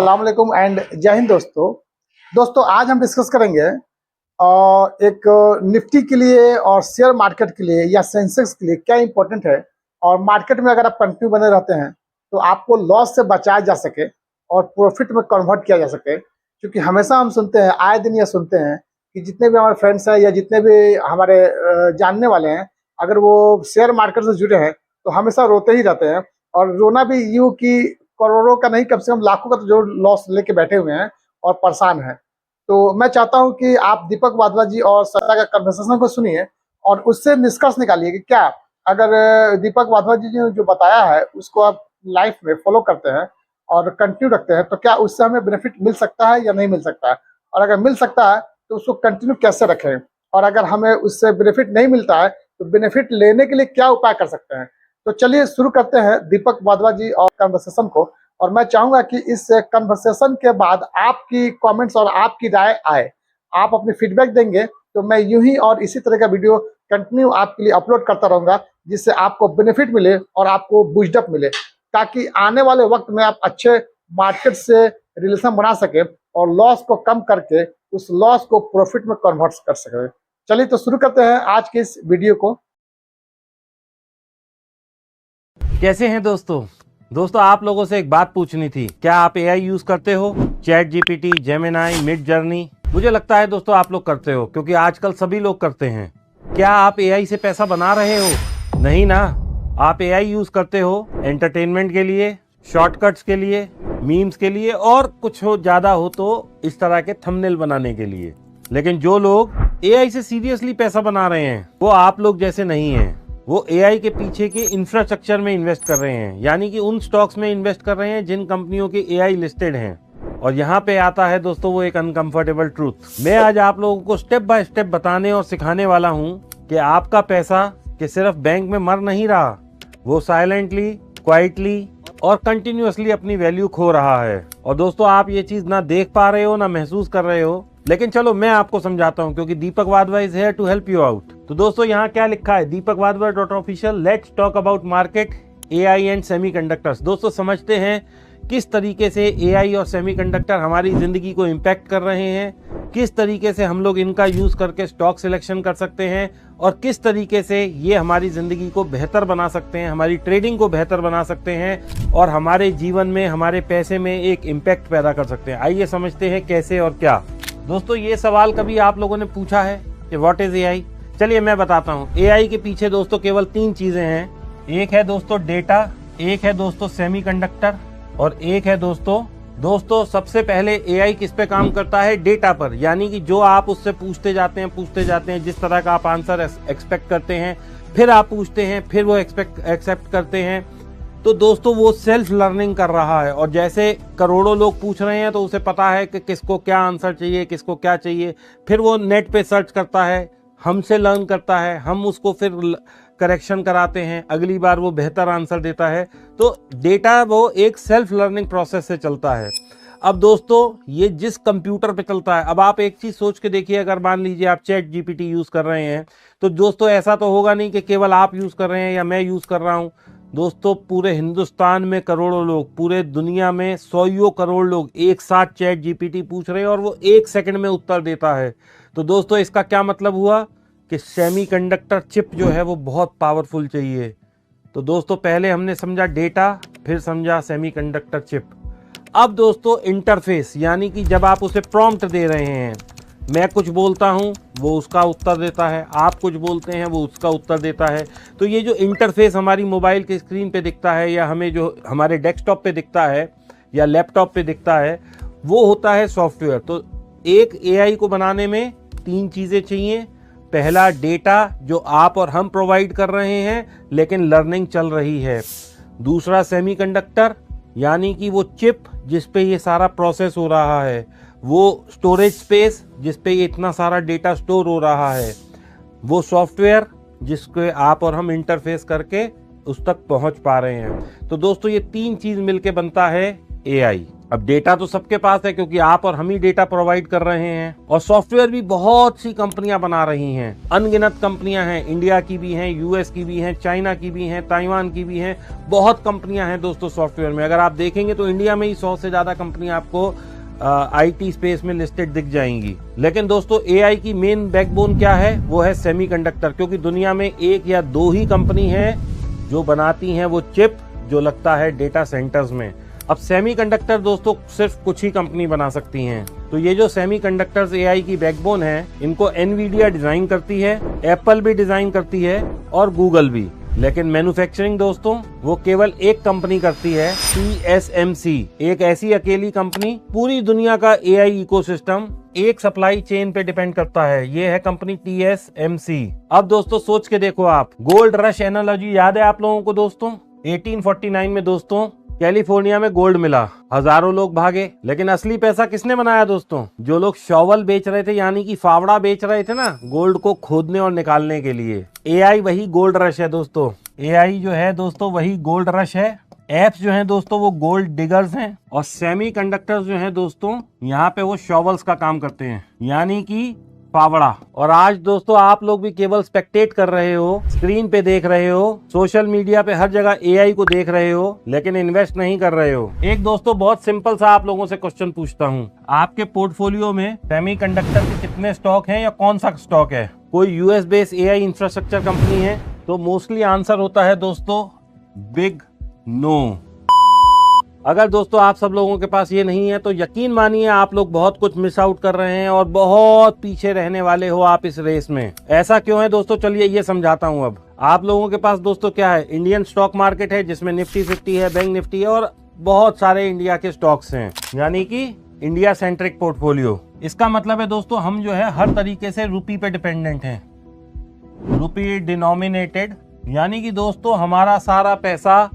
अस्सलाम वालेकुम एंड जय हिंद दोस्तों आज हम डिस्कस करेंगे एक निफ्टी के लिए और शेयर मार्केट के लिए या सेंसेक्स के लिए क्या इंपॉर्टेंट है। और मार्केट में अगर आप कंटिन्यू बने रहते हैं तो आपको लॉस से बचाया जा सके और प्रॉफिट में कन्वर्ट किया जा सके। क्योंकि हमेशा हम सुनते हैं, आए दिन ये सुनते हैं कि जितने भी हमारे फ्रेंड्स हैं या जितने भी हमारे जानने वाले हैं, अगर वो शेयर मार्केट से जुड़े हैं तो हमेशा रोते ही रहते हैं। और रोना भी यूँ कि करोड़ों का नहीं, कम से कम लाखों का तो जो लॉस लेके बैठे हुए हैं और परेशान हैं। तो मैं चाहता हूं कि आप दीपक वाधवा जी और सत्ता का कन्वर्सेशन को सुनिए और उससे निष्कर्ष निकालिए कि क्या अगर दीपक वाधवा जी ने जो बताया है उसको आप लाइफ में फॉलो करते हैं और कंटिन्यू रखते हैं तो क्या उससे हमें बेनिफिट मिल सकता है या नहीं मिल सकता है, और अगर मिल सकता है तो उसको कंटिन्यू कैसे रखें, और अगर हमें उससे बेनिफिट नहीं मिलता है तो बेनिफिट लेने के लिए क्या उपाय कर सकते हैं। तो चलिए शुरू करते हैं दीपक वाधवा जी और कन्वर्सेशन को। और मैं चाहूंगा कि इस कन्वर्सेशन के बाद आपकी कमेंट्स और आपकी राय आए, आप अपनी फीडबैक देंगे तो मैं यूं ही और इसी तरह का वीडियो कंटिन्यू आपके लिए अपलोड करता रहूंगा, जिससे आपको बेनिफिट मिले और आपको बूस्टअप मिले, ताकि आने वाले वक्त में आप अच्छे मार्केट से रिलेशन बना सके और लॉस को कम करके उस लॉस को प्रॉफिट में कन्वर्ट कर सके। चलिए तो शुरू करते हैं आज के इस वीडियो को। कैसे हैं दोस्तों आप लोगों से एक बात पूछनी थी। क्या आप एआई यूज करते हो? Chat GPT, Gemini, mid journey? मुझे लगता है दोस्तों आप लोग करते हो, क्योंकि आजकल सभी लोग करते हैं। क्या आप एआई से पैसा बना रहे हो? नहीं ना। आप एआई यूज करते हो एंटरटेनमेंट के लिए, शॉर्टकट्स के लिए, मीम्स के लिए, और कुछ हो ज्यादा हो तो इस तरह के थंबनेल बनाने के लिए। लेकिन जो लोग एआई से सीरियसली पैसा बना रहे हैं वो आप लोग जैसे नहीं हैं। वो एआई के पीछे के इंफ्रास्ट्रक्चर में इन्वेस्ट कर रहे हैं, यानी कि उन स्टॉक्स में इन्वेस्ट कर रहे हैं जिन कंपनियों के एआई लिस्टेड हैं। और यहाँ पे आता है दोस्तों वो एक अनकंफर्टेबल ट्रूथ। मैं आज आप लोगों को स्टेप बाय स्टेप बताने और सिखाने वाला हूँ कि आपका पैसा कि सिर्फ बैंक में मर नहीं रहा, वो साइलेंटली, क्वाइटली और कंटिन्यूअसली अपनी वैल्यू खो रहा है। और दोस्तों आप ये चीज ना देख पा रहे हो ना महसूस कर रहे हो, लेकिन चलो मैं आपको समझाता हूं, क्योंकि Deepak Wadhwa is here to help you out. तो दोस्तों यहाँ क्या लिखा है, deepakwadva.official, let's talk about market, AI and semiconductors. दोस्तों समझते हैं किस तरीके से एआई और सेमीकंडक्टर हमारी जिंदगी को इम्पैक्ट कर रहे हैं, किस तरीके से हम लोग इनका यूज करके स्टॉक सिलेक्शन कर सकते हैं, और किस तरीके से ये हमारी जिंदगी को बेहतर बना सकते हैं, हमारी ट्रेडिंग को बेहतर बना सकते हैं, और हमारे जीवन में, हमारे पैसे में एक इम्पैक्ट पैदा कर सकते हैं। आइए समझते हैं कैसे और क्या। दोस्तों ये सवाल कभी आप लोगों ने पूछा है कि व्हाट इज एआई? चलिए मैं बताता हूँ। एआई के पीछे दोस्तों केवल 3 चीजें हैं। एक है दोस्तों डेटा, एक है दोस्तों सेमीकंडक्टर, और एक है दोस्तों सबसे पहले एआई किस पे काम करता है? डेटा पर। यानी कि जो आप उससे पूछते जाते हैं, जिस तरह का आप आंसर एक्सपेक्ट करते हैं, फिर आप पूछते हैं, फिर वो एक्सेप्ट करते हैं, तो दोस्तों वो सेल्फ लर्निंग कर रहा है। और जैसे करोड़ों लोग पूछ रहे हैं तो उसे पता है कि किसको क्या आंसर चाहिए, किसको क्या चाहिए, फिर वो नेट पे सर्च करता है, हमसे लर्न करता है, हम उसको फिर करेक्शन कराते हैं, अगली बार वो बेहतर आंसर देता है। तो डेटा वो एक सेल्फ लर्निंग प्रोसेस से चलता है। अब दोस्तों ये जिस कंप्यूटर पे चलता है, अब आप एक चीज सोच के देखिए, अगर मान लीजिए आप चैट जीपीटी यूज कर रहे हैं तो दोस्तों ऐसा तो होगा नहीं कि केवल आप यूज कर रहे हैं या मैं यूज कर रहा हूं। दोस्तों पूरे हिंदुस्तान में करोड़ों लोग, पूरे दुनिया में 100 करोड़ लोग एक साथ चैट जीपीटी पूछ रहे हैं और वो 1 सेकंड में उत्तर देता है। तो दोस्तों इसका क्या मतलब हुआ कि सेमीकंडक्टर चिप जो है वो बहुत पावरफुल चाहिए। तो दोस्तों पहले हमने समझा डेटा, फिर समझा सेमीकंडक्टर चिप। अब दोस्तों इंटरफेस, यानी कि जब आप उसे प्रॉम्प्ट दे रहे हैं, मैं कुछ बोलता हूं वो उसका उत्तर देता है, आप कुछ बोलते हैं वो उसका उत्तर देता है। तो ये जो इंटरफेस हमारी मोबाइल के स्क्रीन पे दिखता है, या हमें जो हमारे डेस्कटॉप पे दिखता है या लैपटॉप पे दिखता है, वो होता है सॉफ्टवेयर। तो एक एआई को बनाने में 3 चीजें चाहिए। पहला डेटा जो आप और हम प्रोवाइड कर रहे हैं लेकिन लर्निंग चल रही है। दूसरा सेमीकंडक्टर, यानी कि वो चिप जिस पे ये सारा प्रोसेस हो रहा है, वो स्टोरेज स्पेस जिस पे ये इतना सारा डेटा स्टोर हो रहा है, वो सॉफ्टवेयर जिसके आप और हम इंटरफेस करके उस तक पहुंच पा रहे हैं। तो दोस्तों ये 3 चीज मिलके बनता है एआई। अब डेटा तो सबके पास है क्योंकि आप और हम ही डेटा प्रोवाइड कर रहे हैं, और सॉफ्टवेयर भी बहुत सी कंपनियां बना रही हैं, अनगिनत कंपनियां हैं, इंडिया की भी हैं, यूएस की भी हैं, चाइना की भी हैं, ताइवान की भी हैं, बहुत कंपनियां हैं दोस्तों सॉफ्टवेयर में। अगर आप देखेंगे तो इंडिया में ही 100 से ज्यादा कंपनियां आपको आईटी स्पेस में लिस्टेड दिख जाएंगी। लेकिन दोस्तों एआई की मेन बैकबोन क्या है? वो है सेमीकंडक्टर, क्योंकि दुनिया में एक या दो ही कंपनी है जो बनाती हैं वो चिप जो लगता है डेटा सेंटर्स में। अब सेमीकंडक्टर दोस्तों सिर्फ कुछ ही कंपनी बना सकती हैं। तो ये जो सेमीकंडक्टर्स एआई की बैकबोन है, इनको एनवीडिया डिजाइन करती है, एप्पल भी डिजाइन करती है और गूगल भी। लेकिन मैन्युफैक्चरिंग दोस्तों वो केवल एक कंपनी करती है, TSMC, एक ऐसी अकेली कंपनी। पूरी दुनिया का एआई इकोसिस्टम एक सप्लाई चेन पे डिपेंड करता है, ये है कंपनी TSMC। अब दोस्तों सोच के देखो आप, गोल्ड रश एनालॉजी याद है आप लोगों को दोस्तों? 1849 में दोस्तों कैलिफोर्निया में गोल्ड मिला, हजारों लोग भागे, लेकिन असली पैसा किसने बनाया दोस्तों? जो लोग शॉवल बेच रहे थे, यानी कि फावड़ा बेच रहे थे ना गोल्ड को खोदने और निकालने के लिए। एआई वही गोल्ड रश है दोस्तों, एआई जो है दोस्तों वही गोल्ड रश है। एप्स जो हैं दोस्तों वो गोल्ड डिगर्स हैं, और सेमीकंडक्टर्स जो हैं दोस्तों यहाँ पे वो शॉवल्स का काम करते हैं, यानी कि फावड़ा। और आज दोस्तों आप लोग भी केवल स्पेक्टेट कर रहे हो, स्क्रीन पे देख रहे हो, सोशल मीडिया पे हर जगह एआई को देख रहे हो, लेकिन इन्वेस्ट नहीं कर रहे हो। एक दोस्तों बहुत सिंपल सा आप लोगों से क्वेश्चन पूछता हूँ, आपके पोर्टफोलियो में सेमीकंडक्टर के कितने स्टॉक हैं या कौन सा स्टॉक है? कोई US based AI infrastructure company है? तो मोस्टली आंसर होता है दोस्तों बिग नो। अगर दोस्तों आप सब लोगों के पास ये नहीं है तो यकीन मानिए आप लोग बहुत कुछ मिस आउट कर रहे हैं और बहुत पीछे रहने वाले हो आप इस रेस में। ऐसा क्यों है दोस्तों? चलिए ये समझाता हूँ। अब आप लोगों के पास दोस्तों क्या है? इंडियन स्टॉक मार्केट है जिसमें निफ्टी 50 है, बैंक निफ्टी है और बहुत सारे इंडिया के स्टॉक्स हैं, यानी कि इंडिया सेंट्रिक पोर्टफोलियो। इसका मतलब है दोस्तों हम जो है हर तरीके से रुपी पे डिपेंडेंट हैं, रुपी डिनोमिनेटेड, यानी कि दोस्तों हमारा सारा पैसा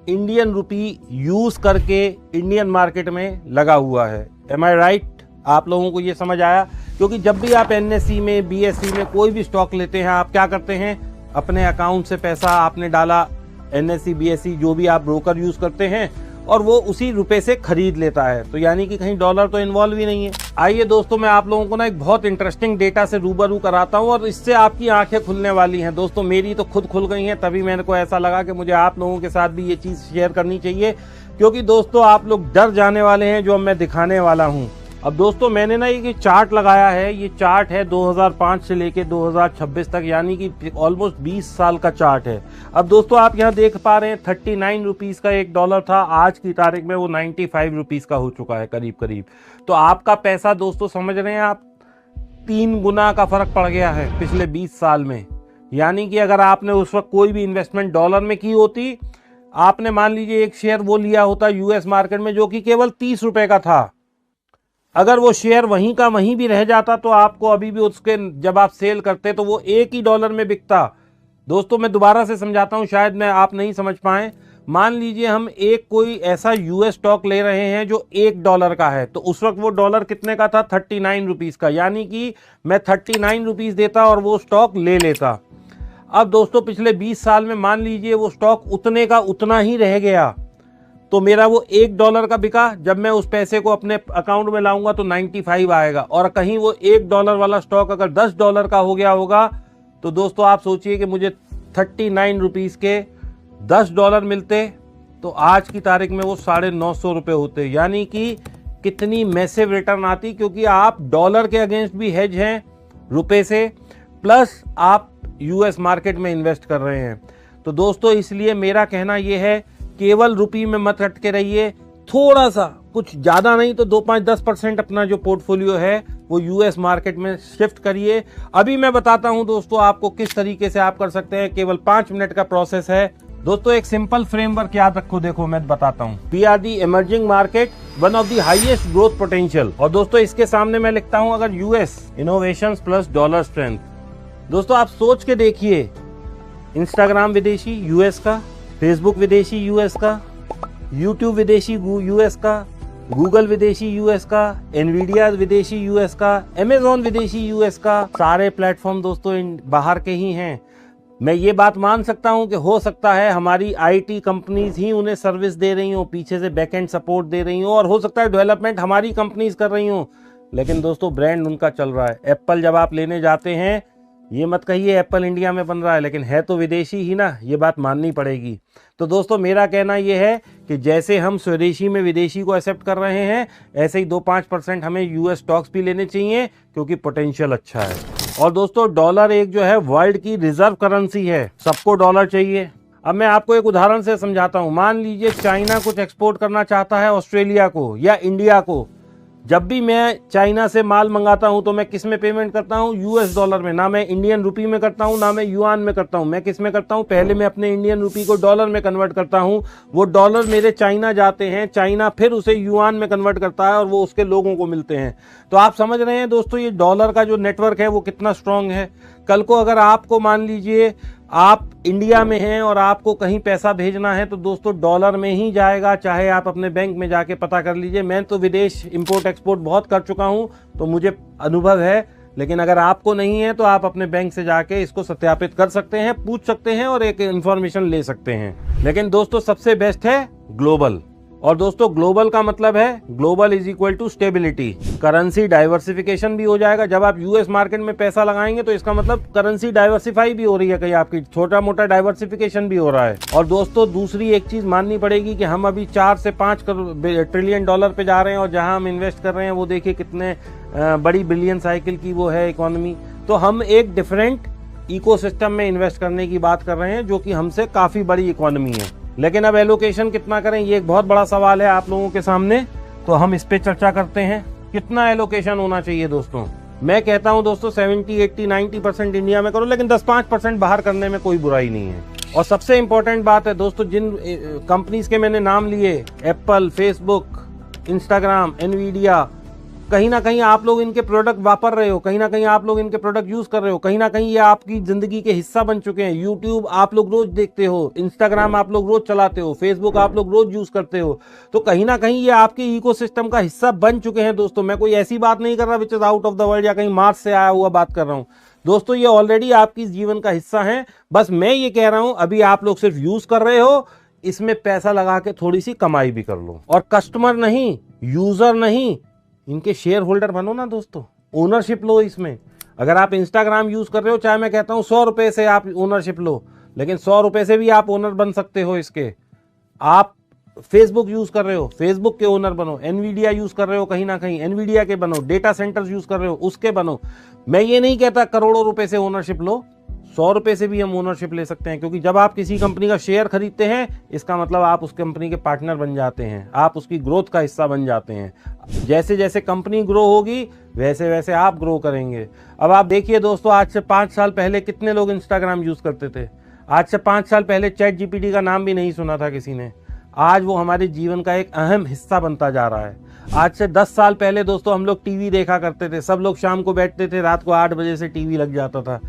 इंडियन रुपी यूज करके इंडियन मार्केट में लगा हुआ है। एम आई राइट? आप लोगों को ये समझ आया? क्योंकि जब भी आप एनएससी में, बीएससी में कोई भी स्टॉक लेते हैं, आप क्या करते हैं? अपने अकाउंट से पैसा आपने डाला, एनएससी बीएससी जो भी आप ब्रोकर यूज करते हैं, और वो उसी रुपए से खरीद लेता है। तो यानी कि कहीं डॉलर तो इन्वॉल्व ही नहीं है। आइए दोस्तों मैं आप लोगों को ना एक बहुत इंटरेस्टिंग डेटा से रूबरू कराता हूँ और इससे आपकी आंखें खुलने वाली हैं दोस्तों। मेरी तो खुद खुल गई हैं, तभी मेरे को ऐसा लगा कि मुझे आप लोगों के साथ भी ये चीज शेयर करनी चाहिए, क्योंकि दोस्तों आप लोग डर जाने वाले हैं जो मैं दिखाने वाला हूँ। अब दोस्तों मैंने ना ये चार्ट लगाया है, ये चार्ट है 2005 से लेके 2026 तक, यानी कि ऑलमोस्ट 20 साल का चार्ट है। अब दोस्तों आप यहाँ देख पा रहे हैं 39 रुपीज का एक डॉलर था, आज की तारीख में वो 95 रुपीज का हो चुका है करीब करीब। तो आपका पैसा दोस्तों समझ रहे हैं आप, 3 गुना का फर्क पड़ गया है पिछले 20 साल में। यानी कि अगर आपने उस वक्त कोई भी इन्वेस्टमेंट डॉलर में की होती, आपने मान लीजिए एक शेयर वो लिया होता यूएस मार्केट में जो कि केवल 30 रुपए का था, अगर वो शेयर वहीं का वहीं भी रह जाता तो आपको अभी भी उसके जब आप सेल करते तो वो $1 में बिकता। दोस्तों मैं दोबारा से समझाता हूं, शायद मैं आप नहीं समझ पाए। मान लीजिए हम एक कोई ऐसा यूएस स्टॉक ले रहे हैं जो $1 का है, तो उस वक्त वो डॉलर कितने का था? 39 रुपीज का, यानी कि मैं 39 रुपीज देता और वो स्टॉक ले लेता। अब दोस्तों पिछले 20 साल में मान लीजिए वो स्टॉक उतने का उतना ही रह गया, तो मेरा वो $1 का बिका, जब मैं उस पैसे को अपने अकाउंट में लाऊंगा तो 95 आएगा। और कहीं वो $1 वाला स्टॉक अगर $10 का हो गया होगा तो दोस्तों आप सोचिए कि मुझे 39 रुपीज के $10 मिलते तो आज की तारीख में वो 950 रुपए होते, यानी कि कितनी मैसिव रिटर्न आती, क्योंकि आप डॉलर के अगेंस्ट भी हेज हैं रुपए से, प्लस आप यूएस मार्केट में इन्वेस्ट कर रहे हैं। तो दोस्तों इसलिए मेरा कहना यह है, केवल रुपी में मत अटके रहिए, थोड़ा सा, कुछ ज्यादा नहीं तो 2-5-10% अपना जो पोर्टफोलियो है वो यूएस मार्केट में शिफ्ट करिए। अभी मैं बताता हूं दोस्तों आपको किस तरीके से आप कर सकते हैं, केवल 5 मिनट का प्रोसेस है। दोस्तों एक सिंपल फ्रेमवर्क याद रखो, देखो मैं बताता हूँ, we are the emerging market, one of the highest growth potential. और दोस्तों इसके सामने मैं लिखता हूँ अगर US innovation plus dollar strength. दोस्तों आप सोच के देखिए, इंस्टाग्राम विदेशी यूएस का, फेसबुक विदेशी यूएस का, यूट्यूब विदेशी यूएस का, गूगल विदेशी यूएस का, एनवीडिया विदेशी यूएस का, अमेजॉन विदेशी यूएस का, सारे प्लेटफॉर्म दोस्तों बाहर के ही हैं। मैं ये बात मान सकता हूं कि हो सकता है हमारी आईटी कंपनीज ही उन्हें सर्विस दे रही हो, पीछे से बैकएंड सपोर्ट दे रही हो, और हो सकता है डेवलपमेंट हमारी कंपनीज कर रही हो, लेकिन दोस्तों ब्रांड उनका चल रहा है। एप्पल जब आप लेने जाते हैं, ये मत कहिए एप्पल इंडिया में बन रहा है, लेकिन है तो विदेशी ही ना, ये बात माननी पड़ेगी। तो दोस्तों मेरा कहना ये है कि जैसे हम स्वदेशी में विदेशी को एक्सेप्ट कर रहे हैं, ऐसे ही 2-5% हमें यूएस स्टॉक्स भी लेने चाहिए, क्योंकि पोटेंशियल अच्छा है। और दोस्तों डॉलर एक जो है वर्ल्ड की रिजर्व करेंसी है, सबको डॉलर चाहिए। अब मैं आपको एक उदाहरण से समझाता हूं। मान लीजिए चाइना कुछ एक्सपोर्ट करना चाहता है ऑस्ट्रेलिया को या इंडिया को। जब भी मैं चाइना से माल मंगाता हूं तो मैं किस में पेमेंट करता हूं? यूएस डॉलर में। ना मैं इंडियन रुपी में करता हूं, ना मैं युआन में करता हूं। मैं किस में करता हूं? पहले मैं अपने इंडियन रुपी को डॉलर में कन्वर्ट करता हूं। वो डॉलर मेरे चाइना जाते हैं, चाइना फिर उसे युआन में कन्वर्ट करता है और वो उसके लोगों को मिलते हैं। तो आप समझ रहे हैं दोस्तों ये डॉलर का जो नेटवर्क है वो कितना स्ट्रांग है। कल को अगर आपको मान लीजिए आप इंडिया में हैं और आपको कहीं पैसा भेजना है तो दोस्तों डॉलर में ही जाएगा, चाहे आप अपने बैंक में जाके पता कर लीजिए। मैं तो विदेश इंपोर्ट एक्सपोर्ट बहुत कर चुका हूं तो मुझे अनुभव है, लेकिन अगर आपको नहीं है तो आप अपने बैंक से जाके इसको सत्यापित कर सकते हैं, पूछ सकते हैं और एक इंफॉर्मेशन ले सकते हैं। लेकिन दोस्तों सबसे बेस्ट है ग्लोबल। और दोस्तों ग्लोबल का मतलब है global is equal to stability. Currency diversification भी हो जाएगा। जब आप यूएस मार्केट में पैसा लगाएंगे तो इसका मतलब करेंसी डाइवर्सिफाई भी हो रही है, कहीं आपकी छोटा मोटा डाइवर्सिफिकेशन भी हो रहा है। और दोस्तों दूसरी एक चीज माननी पड़ेगी कि हम अभी 4 से 5 ट्रिलियन डॉलर पे जा रहे हैं और जहां हम इन्वेस्ट कर रहे हैं वो देखिए कितने बड़ी बिलियन साइकिल की वो है इकोनॉमी। तो हम एक डिफरेंट इकोसिस्टम में इन्वेस्ट करने की बात कर रहे हैं जो कि हमसे काफी बड़ी इकोनॉमी है। लेकिन अब एलोकेशन कितना करें ये एक बहुत बड़ा सवाल है आप लोगों के सामने, तो हम इस पे चर्चा करते हैं। कितना एलोकेशन होना चाहिए दोस्तों? मैं कहता हूं दोस्तों 70, 80, 90% इंडिया में करो, लेकिन 10-5% बाहर करने में कोई बुराई नहीं है। और सबसे इंपॉर्टेंट बात है दोस्तों, जिन कंपनीज के मैंने नाम लिए, एप्पल, फेसबुक, इंस्टाग्राम, एनवीडिया, कहीं ना कहीं आप लोग इनके प्रोडक्ट वापर रहे हो, कहीं ना कहीं आप लोग इनके प्रोडक्ट यूज कर रहे हो, कहीं ना कहीं ये आपकी जिंदगी के हिस्सा बन चुके हैं। यूट्यूब आप लोग रोज देखते हो, इंस्टाग्राम आप लोग रोज चलाते हो, फेसबुक आप लोग रोज यूज करते हो, तो कहीं ना कहीं ये आपके इकोसिस्टम का हिस्सा बन चुके हैं दोस्तों। मैं कोई ऐसी बात नहीं कर रहा which is out of the world या कहीं मार्स से आया हुआ बात कर रहा हूं दोस्तों, ये ऑलरेडी आपकी जीवन का हिस्सा है। बस मैं ये कह रहा हूं अभी आप लोग सिर्फ यूज कर रहे हो, इसमें पैसा लगा के थोड़ी सी कमाई भी कर लो। और कस्टमर नहीं, यूजर नहीं, इनके शेयर होल्डर बनो ना दोस्तों, ओनरशिप लो इसमें। अगर आप इंस्टाग्राम यूज कर रहे हो, चाहे मैं कहता हूं 100 रुपए से आप ओनरशिप लो, लेकिन 100 रुपए से भी आप ओनर बन सकते हो इसके। आप फेसबुक यूज कर रहे हो, फेसबुक के ओनर बनो। एनवीडिया यूज कर रहे हो, कहीं ना कहीं एनवीडिया के बनो। डेटा सेंटर्स यूज कर रहे हो, उसके बनो। मैं ये नहीं कहता करोड़ों रुपए से ओनरशिप लो, 100 रुपए से भी हम ओनरशिप ले सकते हैं, क्योंकि जब आप किसी कंपनी का शेयर खरीदते हैं इसका मतलब आप उस कंपनी के पार्टनर बन जाते हैं, आप उसकी ग्रोथ का हिस्सा बन जाते हैं। जैसे जैसे कंपनी ग्रो होगी वैसे वैसे आप ग्रो करेंगे। अब आप देखिए दोस्तों, आज से 5 साल पहले कितने लोग इंस्टाग्राम यूज करते थे? आज से 5 साल पहले चैट जीपीटी का नाम भी नहीं सुना था किसी ने। आज वो हमारे जीवन का एक अहम हिस्सा बनता जा रहा है। आज से 10 साल पहले दोस्तों हम लोग टीवी देखा करते थे, सब लोग शाम को बैठते थे, रात को 8 बजे से टीवी लग जाता था।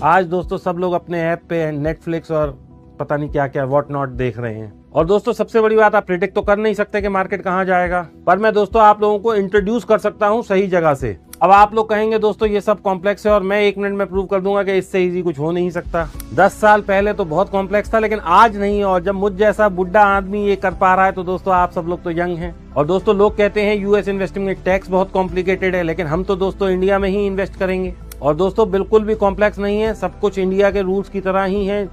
आज दोस्तों सब लोग अपने ऐप पे नेटफ्लिक्स और पता नहीं क्या क्या व्हाट नॉट देख रहे हैं। और दोस्तों सबसे बड़ी बात, आप प्रिडिक्ट तो कर नहीं सकते कि मार्केट कहां जाएगा, पर मैं दोस्तों आप लोगों को इंट्रोड्यूस कर सकता हूं सही जगह से। अब आप लोग कहेंगे दोस्तों ये सब कॉम्प्लेक्स है, और मैं 1 मिनट में प्रूव कर दूंगा कि इससे इजी कुछ हो नहीं सकता। 10 साल पहले तो बहुत कॉम्प्लेक्स था, लेकिन आज नहीं। और जब मुझ जैसा बुढ़ा आदमी ये कर पा रहा है तो दोस्तों आप सब लोग तो यंग हैं। और दोस्तों लोग कहते हैं यूएस इन्वेस्टिंग में टैक्स बहुत कॉम्प्लिकेटेड है, लेकिन हम तो दोस्तों इंडिया में ही इन्वेस्ट करेंगे। और दोस्तों बिल्कुल भी कॉम्प्लेक्स नहीं है, सब कुछ इंडिया के रूल्स की तरह ही है।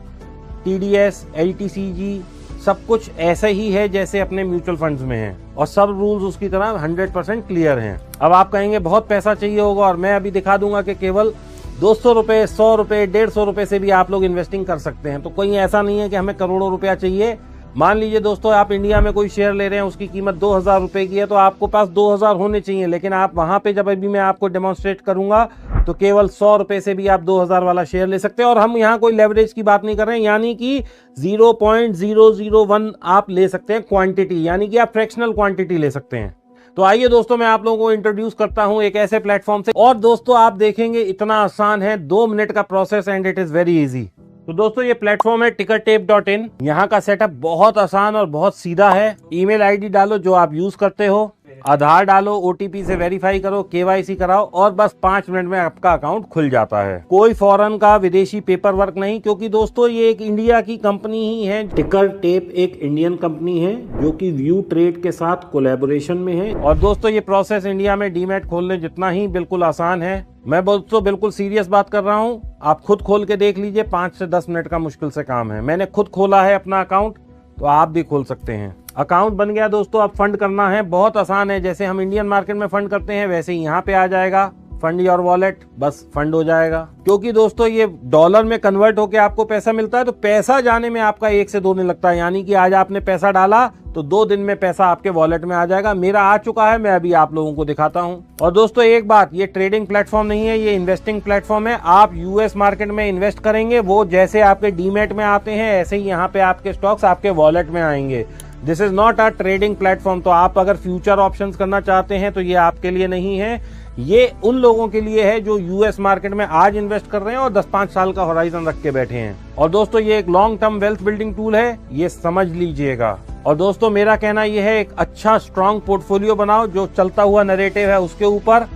टीडीएस, एलटीसीजी सब कुछ ऐसे ही है जैसे अपने म्यूचुअल फंड्स में है, और सब रूल्स उसकी तरह 100% क्लियर हैं। अब आप कहेंगे बहुत पैसा चाहिए होगा, और मैं अभी दिखा दूंगा कि केवल 200 रुपए, 100 रुपए, 150 रुपए से भी आप लोग इन्वेस्टिंग कर सकते हैं। तो कोई ऐसा नहीं है कि हमें करोड़ों रुपया चाहिए। मान लीजिए दोस्तों आप इंडिया में कोई शेयर ले रहे हैं, उसकी कीमत 2000 रुपए की है, तो आपको पास 2000 होने चाहिए। लेकिन आप वहां पे जब अभी मैं आपको डेमोन्स्ट्रेट करूंगा तो केवल 100 रुपए से भी आप 2000 वाला शेयर ले सकते हैं। और हम यहाँ कोई लेवरेज की बात नहीं कर रहे हैं, यानी कि 0.001 आप ले सकते हैं क्वांटिटी, यानी कि आप फ्रैक्शनल क्वांटिटी ले सकते हैं। तो आइए दोस्तों मैं आप लोगों को इंट्रोड्यूस करता हूं एक ऐसे प्लेटफॉर्म से, और दोस्तों आप देखेंगे इतना आसान है, 2 मिनट का process and it is very easy. तो दोस्तों ये प्लेटफॉर्म है tickertape.in। यहाँ का सेटअप बहुत आसान और बहुत सीधा है। ईमेल आईडी डालो जो आप यूज करते हो, आधार डालो, ओटीपी से वेरीफाई करो, केवाईसी कराओ और बस 5 मिनट में आपका अकाउंट खुल जाता है। कोई फॉरेन का विदेशी पेपर वर्क नहीं, क्योंकि दोस्तों ये एक इंडिया की कंपनी ही है। टिकर टेप एक इंडियन कंपनी है जो कि व्यू ट्रेड के साथ कोलैबोरेशन में है। और दोस्तों ये प्रोसेस इंडिया में डीमैट खोलने जितना ही बिल्कुल आसान है। मैं दोस्तों बिल्कुल सीरियस बात कर रहा हूँ, आप खुद खोल के देख लीजिए, 5 से 10 मिनट का मुश्किल से काम है। मैंने खुद खोला है अपना अकाउंट, तो आप भी खोल सकते हैं। अकाउंट बन गया दोस्तों, अब फंड करना है, बहुत आसान है। जैसे हम इंडियन मार्केट में फंड करते हैं वैसे ही यहाँ पे आ जाएगा फंड योर वॉलेट, बस फंड हो जाएगा। क्योंकि दोस्तों ये डॉलर में कन्वर्ट होकर आपको पैसा मिलता है, तो पैसा जाने में आपका 1 से 2 दिन लगता है। यानी कि आज आपने पैसा डाला तो 2 दिन में पैसा आपके वॉलेट में आ जाएगा। मेरा आ चुका है, मैं अभी आप लोगों को दिखाता हूं। और दोस्तों एक बात, ये ट्रेडिंग प्लेटफॉर्म नहीं है, ये इन्वेस्टिंग प्लेटफॉर्म है। आप यूएस मार्केट में इन्वेस्ट करेंगे, वो जैसे आपके डीमैट में आते हैं ऐसे ही यहाँ पे आपके स्टॉक्स आपके वॉलेट में आएंगे। This is not a trading platform. तो आप अगर फ्यूचर ऑप्शंस करना चाहते हैं तो ये आपके लिए नहीं है, ये उन लोगों के लिए है जो यूएस मार्केट में आज इन्वेस्ट कर रहे हैं और 10-5 साल का होराइजन रख के बैठे हैं। और दोस्तों ये एक long term wealth building tool है, ये समझ लीजिएगा। और दोस्तों मेरा कहना यह है, एक अच्छा स्ट्रॉन्ग पोर्टफोलियो बनाओ जो चलता हुआ नैरेटिव है उसके ऊपर,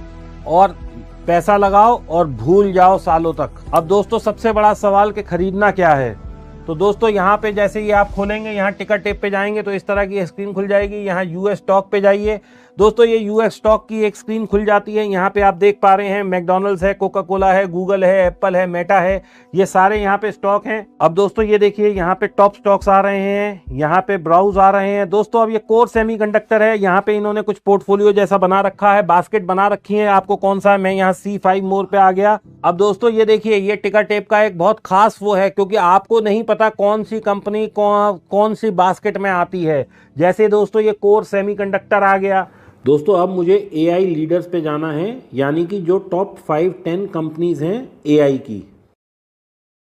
और पैसा लगाओ और भूल जाओ सालों तक। अब दोस्तों सबसे बड़ा सवाल कि खरीदना क्या है। तो दोस्तों यहाँ पे जैसे ही आप खोलेंगे, यहाँ टिकर टेप पे जाएंगे तो इस तरह की स्क्रीन खुल जाएगी। यहाँ यूएस स्टॉक पे जाइए दोस्तों, ये यूएस स्टॉक की एक स्क्रीन खुल जाती है। यहाँ पे आप देख पा रहे हैं मैकडॉनल्ड्स है, कोका कोला है, गूगल है, एप्पल है, मेटा है, ये सारे यहाँ पे स्टॉक हैं। अब दोस्तों ये देखिए यहाँ पे टॉप स्टॉक्स आ रहे हैं, यहाँ पे ब्राउज आ रहे हैं। दोस्तों अब ये कोर सेमीकंडक्टर है, यहाँ पे इन्होंने कुछ पोर्टफोलियो जैसा बना रखा है, बास्केट बना रखी है। आपको कौन सा है, मैं यहाँ C5 मोर पे आ गया। अब दोस्तों ये देखिए, ये टिकर टेप का एक बहुत खास वो है, क्योंकि आपको नहीं पता कौन सी कंपनी कौन सी बास्केट में आती है। जैसे दोस्तों ये कोर सेमीकंडक्टर आ गया। दोस्तों अब मुझे AI लीडर्स पे जाना है, यानी कि जो टॉप 5-10 कंपनीज हैं AI की।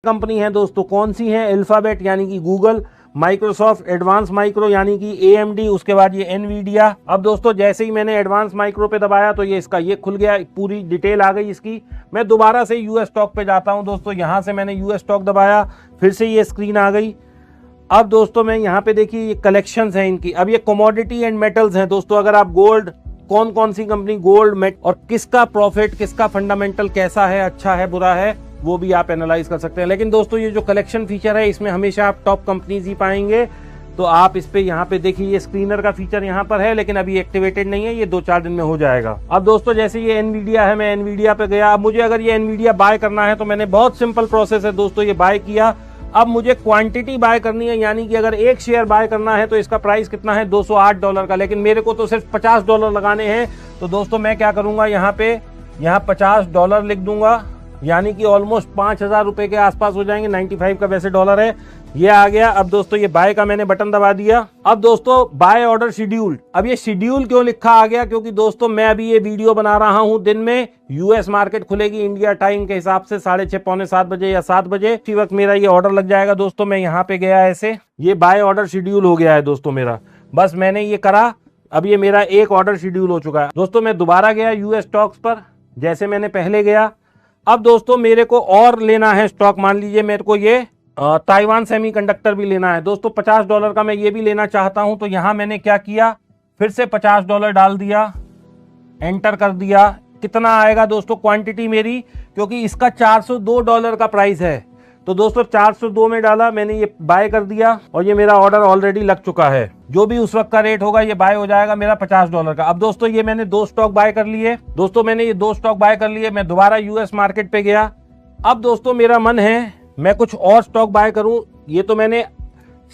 कंपनी है दोस्तों, कौन सी है, अल्फाबेट यानी कि गूगल, माइक्रोसॉफ्ट, एडवांस माइक्रो यानी कि AMD, उसके बाद ये एनवीडिया। अब दोस्तों जैसे ही मैंने एडवांस माइक्रो पे दबाया तो ये इसका ये खुल गया, पूरी डिटेल आ गई इसकी। मैं दोबारा से यूएस स्टॉक पे जाता हूं दोस्तों, यहां से मैंने यूएस स्टॉक दबाया, फिर से ये स्क्रीन आ गई। अब दोस्तों मैं यहाँ पे देखिए ये कलेक्शंस हैं इनकी। अब ये कमोडिटी एंड मेटल्स हैं दोस्तों। अगर आप गोल्ड, कौन सी कंपनी गोल्ड मेट और किसका प्रॉफिट, किसका फंडामेंटल कैसा है, अच्छा है, बुरा है, वो भी आप एनालाइज कर सकते हैं। लेकिन दोस्तों ये जो कलेक्शन फीचर है इसमें हमेशा आप टॉप कंपनीज ही पाएंगे। तो आप इस पे यहाँ पे देखिए, ये स्क्रीनर का फीचर यहाँ पर है, लेकिन अभी एक्टिवेटेड नहीं है, ये 2-4 दिन में हो जाएगा। अब दोस्तों जैसे ये एनवीडिया है, मैं एनवीडिया पे गया। अब मुझे अगर ये एनवीडिया बाय करना है तो मैंने बहुत सिंपल प्रोसेस है दोस्तों, ये बाय किया। अब मुझे क्वांटिटी बाय करनी है, यानी कि अगर एक शेयर बाय करना है तो इसका प्राइस कितना है, $208 का, लेकिन मेरे को तो सिर्फ $50 लगाने हैं। तो दोस्तों मैं क्या करूंगा, यहाँ $50 लिख दूंगा, यानी कि ऑलमोस्ट 5,000 रुपए के आसपास हो जाएंगे। 95 का वैसे डॉलर है, ये आ गया। अब दोस्तों ये बाय का मैंने बटन दबा दिया। अब दोस्तों बाय ऑर्डर शेड्यूल्ड। अब ये शेड्यूल क्यों लिखा आ गया, क्योंकि दोस्तों मैं अभी ये वीडियो बना रहा हूं दिन में, यूएस मार्केट खुलेगी इंडिया टाइम के हिसाब से 6:30 पौने 7 बजे या 7 बजे, इसी वक्त मेरा ये ऑर्डर लग जाएगा दोस्तों। मैं यहाँ पे गया ऐसे, ये बाय ऑर्डर शेड्यूल हो गया है दोस्तों मेरा, बस मैंने ये करा, अब ये मेरा एक ऑर्डर शेड्यूल हो चुका है दोस्तों। मैं दोबारा गया यूएस स्टॉक्स पर, जैसे मैंने पहले गया। अब दोस्तों मेरे को और लेना है स्टॉक, मान लीजिए मेरे को ये ताइवान सेमीकंडक्टर भी लेना है दोस्तों, $50 का मैं ये भी लेना चाहता हूं। तो यहां मैंने क्या किया, फिर से $50 डाल दिया, एंटर कर दिया। कितना आएगा दोस्तों क्वांटिटी मेरी, क्योंकि इसका $402 का प्राइस है। तो दोस्तों 402 में डाला मैंने, ये बाय कर दिया और ये मेरा ऑर्डर ऑलरेडी लग चुका है। जो भी उस वक्त का रेट होगा ये बाय हो जाएगा मेरा $50 का। अब दोस्तों ये मैंने 2 स्टॉक बाय कर लिए दोस्तों, मैंने ये 2 स्टॉक बाय कर लिए। मैं दोबारा यूएस मार्केट पे गया। अब दोस्तों मेरा मन है मैं कुछ और स्टॉक बाय करूं। ये तो मैंने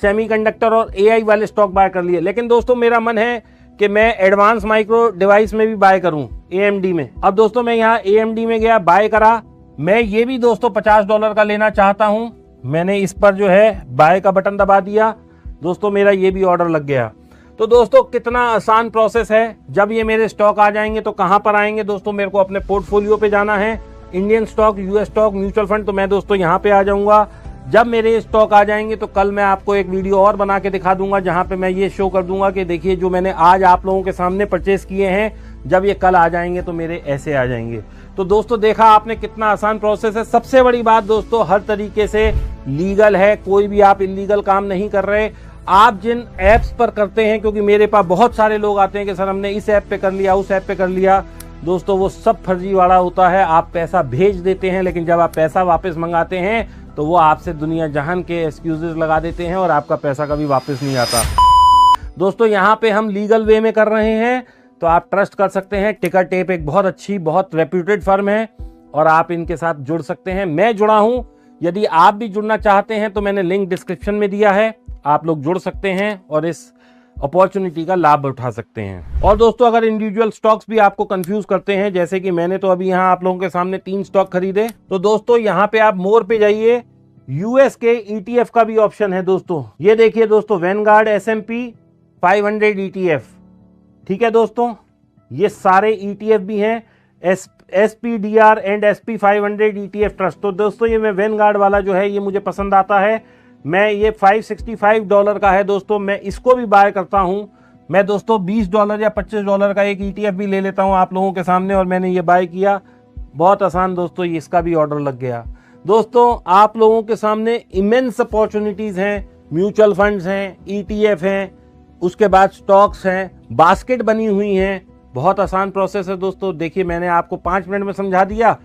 सेमीकंडक्टर और AI वाले स्टॉक बाय कर लिए, लेकिन दोस्तों मेरा मन है कि मैं एडवांस माइक्रो डिवाइस में भी बाय करूं, AMD में। अब दोस्तों मैं यहाँ AMD में गया, बाय करा। मैं ये भी दोस्तों $50 का लेना चाहता हूं। मैंने इस पर जो है बाय का बटन दबा दिया दोस्तों, मेरा ये भी ऑर्डर लग गया। तो दोस्तों कितना आसान प्रोसेस है। जब ये मेरे स्टॉक आ जाएंगे तो कहां पर आएंगे दोस्तों, मेरे को अपने पोर्टफोलियो पे जाना है, Indian stock, US stock, mutual fund. तो मैं दोस्तों यहाँ पे आ जाऊंगा। जब मेरे स्टॉक आ जाएंगे तो कल मैं आपको एक वीडियो और बना के दिखा दूंगा, जहां पे मैं ये शो कर दूंगा कि देखिए जो मैंने आज आप लोगों के सामने परचेस किए हैं, जब ये कल आ जाएंगे तो मेरे ऐसे आ जाएंगे। तो दोस्तों देखा आपने कितना आसान प्रोसेस है। सबसे बड़ी बात दोस्तों, हर तरीके से लीगल है, कोई भी आप इलीगल काम नहीं कर रहे। आप जिन ऐप्स पर करते हैं, क्योंकि मेरे पास बहुत सारे लोग आते हैं कि सर हमने इस ऐप पे कर लिया, उस ऐप पे कर लिया, दोस्तों वो सब फर्जीवाड़ा होता है। आप पैसा भेज देते हैं, लेकिन जब आप पैसा वापस मंगाते हैं तो वो आपसे दुनिया जहान के एक्सक्यूजेस लगा देते हैं और आपका पैसा कभी वापस नहीं आता। दोस्तों यहाँ पे हम लीगल वे में कर रहे हैं, तो आप ट्रस्ट कर सकते हैं। टिकर टेप एक बहुत अच्छी, बहुत रेप्यूटेड फर्म है और आप इनके साथ जुड़ सकते हैं। मैं जुड़ा हूं, यदि आप भी जुड़ना चाहते हैं तो मैंने लिंक डिस्क्रिप्शन में दिया है, आप लोग जुड़ सकते हैं और इस अपॉर्चुनिटी का लाभ उठा सकते हैं। और दोस्तों अगर इंडिविजुअल स्टॉक्स भी आपको कंफ्यूज करते हैं, जैसे कि मैंने तो अभी यहाँ आप लोगों के सामने 3 स्टॉक खरीदे, तो दोस्तों यहाँ पे आप मोर पे जाइए, यूएस के ईटीएफ का भी ऑप्शन है दोस्तों। ये देखिए दोस्तों, वैनगार्ड S&P 500 ETF, ठीक है दोस्तों, ये सारे ETF भी हैं, SPDR and SP 500 ETF trust. तो दोस्तों ये मैं वैनगार्ड वाला जो है ये मुझे पसंद आता है, मैं ये $565 का है दोस्तों, मैं इसको भी बाय करता हूं। मैं दोस्तों $20 या $25 का एक ETF भी ले लेता हूं आप लोगों के सामने, और मैंने ये बाय किया, बहुत आसान दोस्तों, इसका भी ऑर्डर लग गया। दोस्तों आप लोगों के सामने इमेंस अपॉर्चुनिटीज हैं, म्यूचुअल फंड्स हैं, ETF हैं, उसके बाद स्टॉक्स हैं, बास्केट बनी हुई हैं, बहुत आसान प्रोसेस है दोस्तों। देखिए मैंने आपको 5 मिनट में समझा दिया।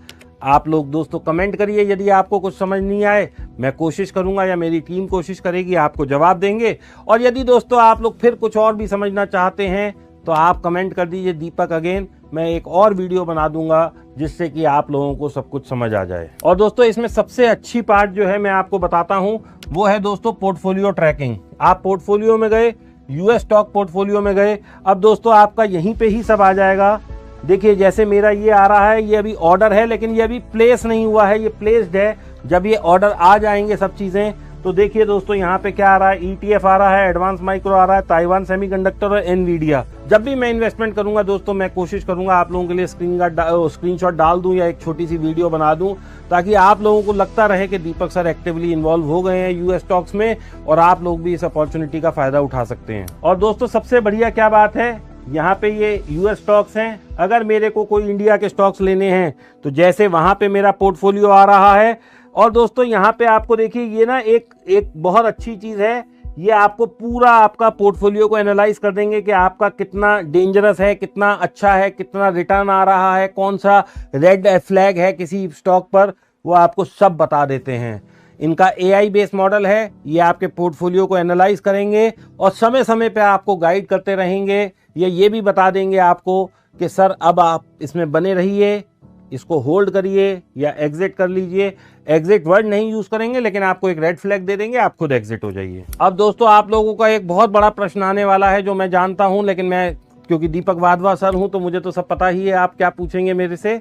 आप लोग दोस्तों कमेंट करिए यदि आपको कुछ समझ नहीं आए, मैं कोशिश करूंगा या मेरी टीम कोशिश करेगी, आपको जवाब देंगे। और यदि दोस्तों आप लोग फिर कुछ और भी समझना चाहते हैं तो आप कमेंट कर दीजिए दीपक अगेन, मैं एक और वीडियो बना दूंगा जिससे कि आप लोगों को सब कुछ समझ आ जाए। और दोस्तों इसमें सबसे अच्छी पार्ट जो है मैं आपको बताता हूं, वो है दोस्तों पोर्टफोलियो ट्रैकिंग। आप पोर्टफोलियो में गए, यूएस स्टॉक पोर्टफोलियो में गए, अब दोस्तों आपका यहीं पे ही सब आ जाएगा। देखिए जैसे मेरा ये आ रहा है, ये अभी ऑर्डर है लेकिन ये अभी प्लेस नहीं हुआ है, ये प्लेस्ड है। जब ये ऑर्डर आ जाएंगे सब चीजें, तो देखिए दोस्तों यहाँ पे क्या आ रहा है, ETF आ रहा है, एडवांस माइक्रो आ रहा है, ताइवान सेमीकंडक्टर और एनवीडिया। जब भी मैं इन्वेस्टमेंट करूंगा दोस्तों, मैं कोशिश करूंगा आप लोगों के लिए स्क्रीनशॉट डाल दूं या एक छोटी सी वीडियो बना दूं, ताकि आप लोगों को लगता रहे कि दीपक सर एक्टिवली इन्वॉल्व हो गए हैं यूएस स्टॉक्स में, और आप लोग भी इस अपॉर्चुनिटी का फायदा उठा सकते हैं। और दोस्तों सबसे बढ़िया क्या बात है, यहाँ पे ये यूएस स्टॉक्स हैं, अगर मेरे को कोई इंडिया के स्टॉक्स लेने हैं तो जैसे वहां पे मेरा पोर्टफोलियो आ रहा है। और दोस्तों यहाँ पे आपको देखिए ये ना एक बहुत अच्छी चीज है, ये आपको पूरा आपका पोर्टफोलियो को एनालाइज कर देंगे कि आपका कितना डेंजरस है, कितना अच्छा है, कितना रिटर्न आ रहा है, कौन सा रेड फ्लैग है किसी स्टॉक पर, वो आपको सब बता देते हैं। इनका AI बेस्ड मॉडल है, ये आपके पोर्टफोलियो को एनालाइज करेंगे और समय समय पे आपको गाइड करते रहेंगे। ये भी बता देंगे आपको कि सर अब आप इसमें बने रहिए, इसको होल्ड करिए या एग्जिट कर लीजिए। एग्जिट वर्ड नहीं यूज करेंगे, लेकिन आपको एक रेड फ्लैग दे देंगे, आप खुद एग्जिट हो जाइए। अब दोस्तों आप लोगों का एक बहुत बड़ा प्रश्न आने वाला है जो मैं जानता हूं, लेकिन मैं क्योंकि दीपक वाधवा सर हूं तो मुझे तो सब पता ही है आप क्या पूछेंगे मेरे से।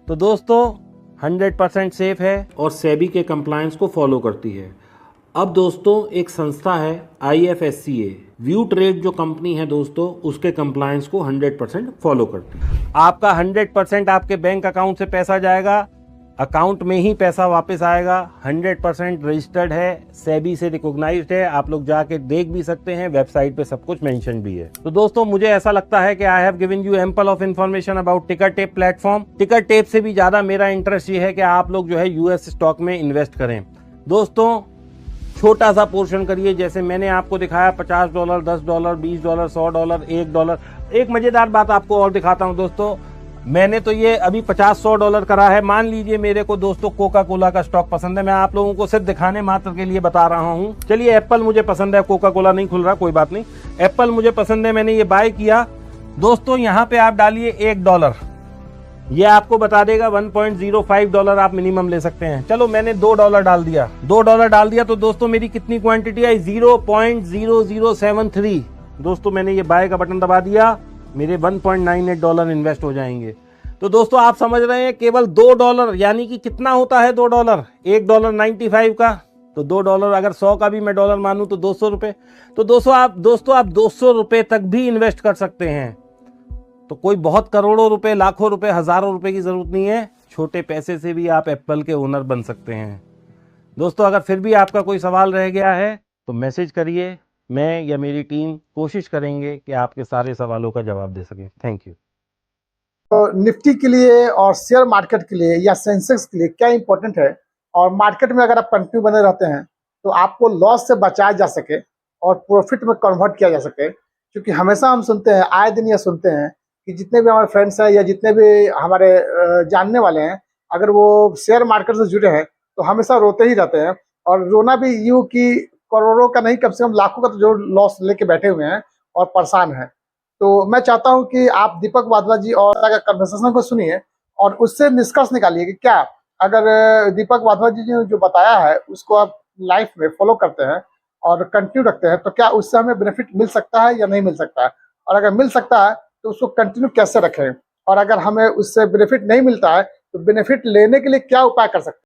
तो दोस्तों 100% सेफ है और सेबी के कंप्लायंस को फॉलो करती है। अब दोस्तों एक संस्था है IFSCA, व्यू ट्रेड जो कंपनी है दोस्तों, उसके कंप्लायंस को 100% फॉलो करती है। आपका 100% आपके बैंक अकाउंट से पैसा जाएगा, अकाउंट में ही पैसा वापस आएगा, 100% रजिस्टर्ड है, सेबी से रिकॉग्नाइज्ड है, आप लोग जाके देख भी सकते हैं, वेबसाइट पे सब कुछ मेंशन भी है। तो दोस्तों मुझे ऐसा लगता है कि I have given you ample of information about टिकर टेप प्लेटफॉर्म। टिकर टेप से भी ज्यादा मेरा इंटरेस्ट ये है कि आप लोग जो है यूएस स्टॉक में इन्वेस्ट करें। दोस्तों छोटा सा पोर्शन करिए, जैसे मैंने आपको दिखाया $50, $10, $20, $100, $1। एक मजेदार बात आपको और दिखाता हूं दोस्तों, मैंने तो ये अभी $50-100 करा है। मान लीजिए मेरे को दोस्तों कोका कोला का स्टॉक पसंद है, मैं आप लोगों को सिर्फ दिखाने मात्र के लिए बता रहा हूं। चलिए एप्पल मुझे पसंद है, कोका कोला नहीं खुल रहा, कोई बात नहीं, एप्पल मुझे पसंद है, मैंने ये बाय किया। दोस्तों यहाँ पे आप डालिए $1, ये आपको बता देगा $1.05 आप मिनिमम ले सकते हैं। चलो मैंने $2 डाल दिया, $2 डाल दिया, तो दोस्तों मेरी कितनी क्वांटिटी आई, 0.0073। दोस्तों मैंने ये बाय का बटन दबा दिया, मेरे $1.98 इन्वेस्ट हो जाएंगे। तो दोस्तों आप समझ रहे हैं केवल $2, यानी कि कितना होता है $2, $1.95 का, तो $2 अगर 100 का भी मैं डॉलर मानूं तो 200 रुपए। तो दोस्तों आप 200 रुपए तक भी इन्वेस्ट कर सकते हैं। तो कोई बहुत करोड़ों रुपए, लाखों रुपए, हजारों रुपए की जरूरत नहीं है, छोटे पैसे से भी आप एप्पल के ओनर बन सकते हैं। दोस्तों अगर फिर भी आपका कोई सवाल रह गया है तो मैसेज करिए, मैं या मेरी टीम कोशिश करेंगे कि आपके सारे सवालों का जवाब दे सकें। Thank you. तो निफ्टी के लिए और शेयर मार्केट के लिए या सेंसेक्स के लिए क्या इंपॉर्टेंट है, और मार्केट में अगर आप कंटिन्यू बने रहते हैं तो आपको लॉस से बचाया जा सके और प्रॉफिट में कन्वर्ट किया जा सके। क्योंकि हमेशा हम सुनते हैं, आए दिन ये सुनते हैं कि जितने भी हमारे फ्रेंड्स हैं या जितने भी हमारे जानने वाले हैं, अगर वो शेयर मार्केट से जुड़े हैं तो हमेशा रोते ही रहते हैं। और रोना भी यूं कि करोड़ों का नहीं, कम से कम लाखों का तो जो लॉस लेके बैठे हुए हैं और परेशान हैं। तो मैं चाहता हूं कि आप दीपक वाधवा जी और का कन्वर्सेशन को सुनिए और उससे निष्कर्ष निकालिए कि क्या अगर दीपक वाधवा जी ने जो बताया है उसको आप लाइफ में फॉलो करते हैं और कंटिन्यू रखते हैं तो क्या उससे हमें बेनिफिट मिल सकता है या नहीं मिल सकता है, और अगर मिल सकता है तो उसको कंटिन्यू कैसे रखें, और अगर हमें उससे बेनिफिट नहीं मिलता है तो बेनिफिट लेने के लिए क्या उपाय कर सकते हैं।